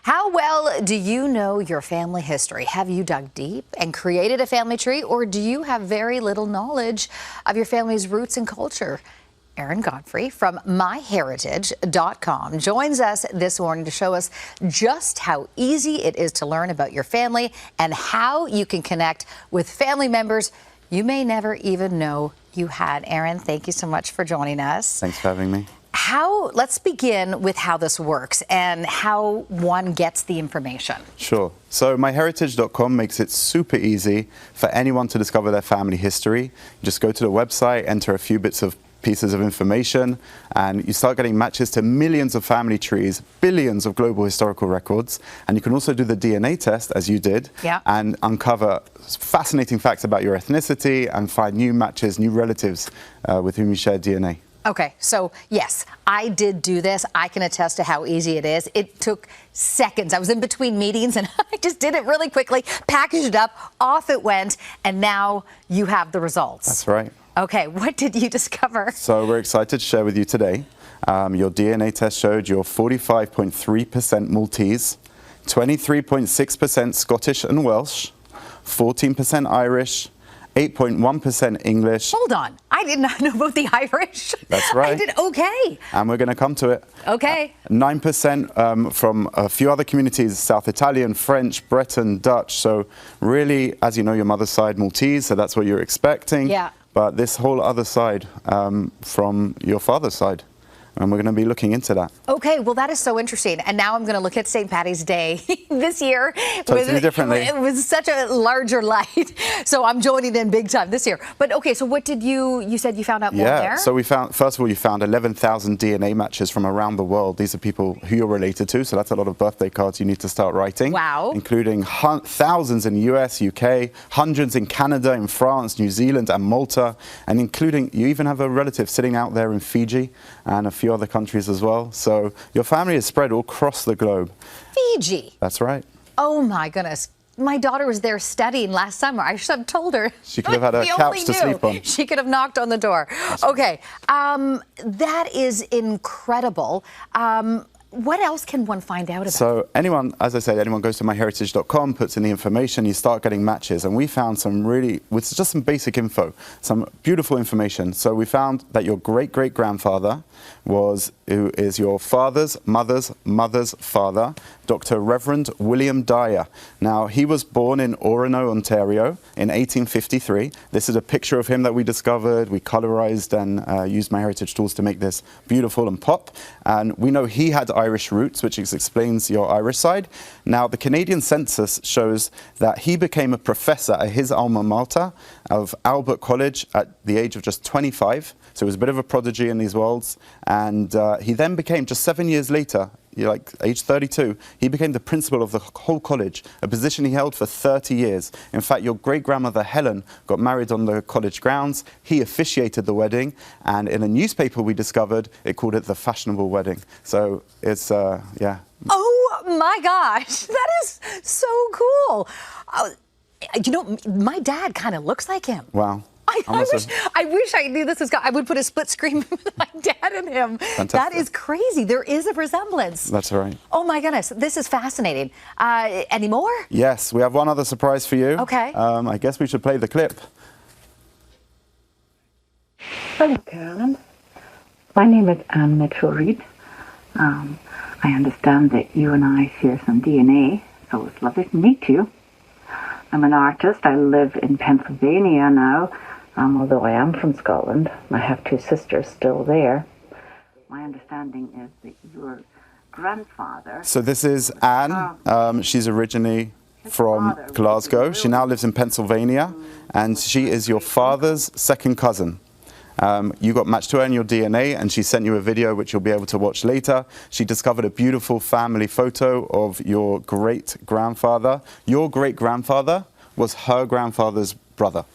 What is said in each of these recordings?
How well do you know your family history? Have you dug deep and created a family tree, or do you have very little knowledge of your family's roots and culture? Erin Godfrey from MyHeritage.com joins us this morning to show us just how easy it is to learn about your family and how you can connect with family members you may never even know you had. Erin, thank you so much for joining us. Thanks for having me. Let's begin with how this works and how one gets the information. Sure. So MyHeritage.com makes it super easy for anyone to discover their family history. You just go to the website, enter a few pieces of information, and you start getting matches to millions of family trees, billions of global historical records. And you can also do the DNA test, as you did, and uncover fascinating facts about your ethnicity and find new matches, new relatives with whom you share DNA. Okay, so yes, I did do this. I can attest to how easy it is. It took seconds. I was in between meetings and I just did it really quickly, packaged it up, off it went, and now you have the results. That's right. Okay, what did you discover? So we're excited to share with you today. Your DNA test showed you're 45.3% Maltese, 23.6% Scottish and Welsh, 14% Irish, 8.1% English. Hold on. I did not know about the Irish. That's right. I did okay. And we're going to come to it. Okay. 9% from a few other communities, South Italian, French, Breton, Dutch. So really, as you know, your mother's side Maltese, so that's what you're expecting. Yeah. But this whole other side from your father's side. And we're going to be looking into that. Okay, well, that is so interesting. And now I'm going to look at St. Patty's Day this year. Totally differently. It was such a larger light. So I'm joining in big time this year. But okay, so what did you said you found out more there? Yeah, so we found, first of all, you found 11,000 DNA matches from around the world. These are people who you're related to. So that's a lot of birthday cards you need to start writing. Wow. Including thousands in the US, UK, hundreds in Canada, in France, New Zealand, and Malta. And including, you even have a relative sitting out there in Fiji and a few other countries as well. So your family is spread all across the globe. Fiji. That's right. Oh my goodness. My daughter was there studying last summer. I should have told her. She could have had a couch to sleep on. She could have knocked on the door. Okay. That is incredible. What else can one find out about? So anyone, as I said, anyone goes to myheritage.com, puts in the information, you start getting matches. And we found some really, with just some basic info, some beautiful information. So we found that your great-great-grandfather who is your father's mother's father, Dr. Reverend William Dyer. Now, he was born in Orono, Ontario in 1853. This is a picture of him that we discovered. We colorized and used MyHeritage tools to make this beautiful and pop. And we know he had Irish roots, which explains your Irish side. Now, the Canadian census shows that he became a professor at his alma mater of Albert College at the age of just 25. So he was a bit of a prodigy in these worlds. And he then became, just 7 years later, like age 32, he became the principal of the whole college, a position he held for 30 years. In fact, your great-grandmother Helen got married on the college grounds. He officiated the wedding, and in a newspaper we discovered, it called it the fashionable wedding. So it's, yeah. Oh my gosh, that is so cool. You know, my dad kind of looks like him. Wow. I wish I knew this was God. I would put a split screen with my dad and him. Fantastic. That is crazy. There is a resemblance. That's right. Oh my goodness, this is fascinating. Any more? Yes, we have one other surprise for you. Okay. I guess we should play the clip. Hello, Carolyn. My name is Anne Mitchell-Reed. I understand that you and I share some DNA, so it's lovely to meet you. I'm an artist. I live in Pennsylvania now. Although I am from Scotland, I have two sisters still there. My understanding is that your grandfather... So this is Anne. She's originally from Glasgow. She now lives in Pennsylvania, and she is your father's second cousin. You got matched to her in your DNA, and she sent you a video which you'll be able to watch later. She discovered a beautiful family photo of your great-grandfather. Your great-grandfather was her grandfather's brother.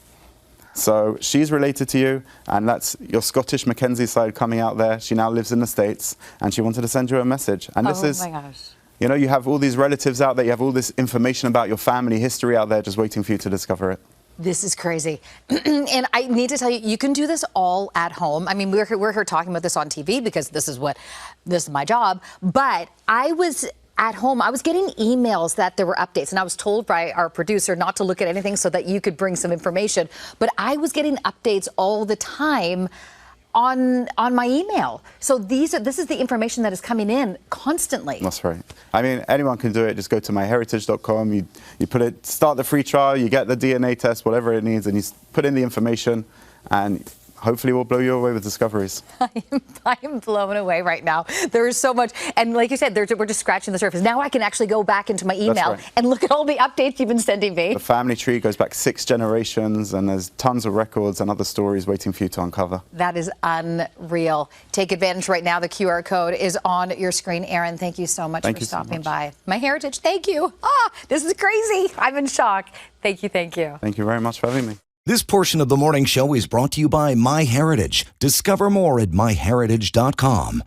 So she's related to you, and that's your Scottish MacKenzie side coming out there. She now lives in the States, and she wanted to send you a message. And this is, my gosh. You know, you have all these relatives out there, you have all this information about your family history out there just waiting for you to discover it. This is crazy. And I need to tell you, you can do this all at home. I mean, we're here talking about this on TV because this is my job. But I was at home, I was getting emails that there were updates, and I was told by our producer not to look at anything so that you could bring some information. But I was getting updates all the time on my email. So this is the information that is coming in constantly. That's right. I mean, anyone can do it. Just go to MyHeritage.com. You start the free trial, you get the DNA test, whatever it needs, and you put in the information, and hopefully we'll blow you away with discoveries. I am blown away right now. There is so much. And like you said, we're just scratching the surface. Now I can actually go back into my email and look at all the updates you've been sending me. The family tree goes back 6 generations, and there's tons of records and other stories waiting for you to uncover. That is unreal. Take advantage right now. The QR code is on your screen. Aaron, thank you so much for stopping by. MyHeritage, thank you. This is crazy. I'm in shock. Thank you. Thank you. Thank you very much for having me. This portion of the morning show is brought to you by MyHeritage. Discover more at MyHeritage.com.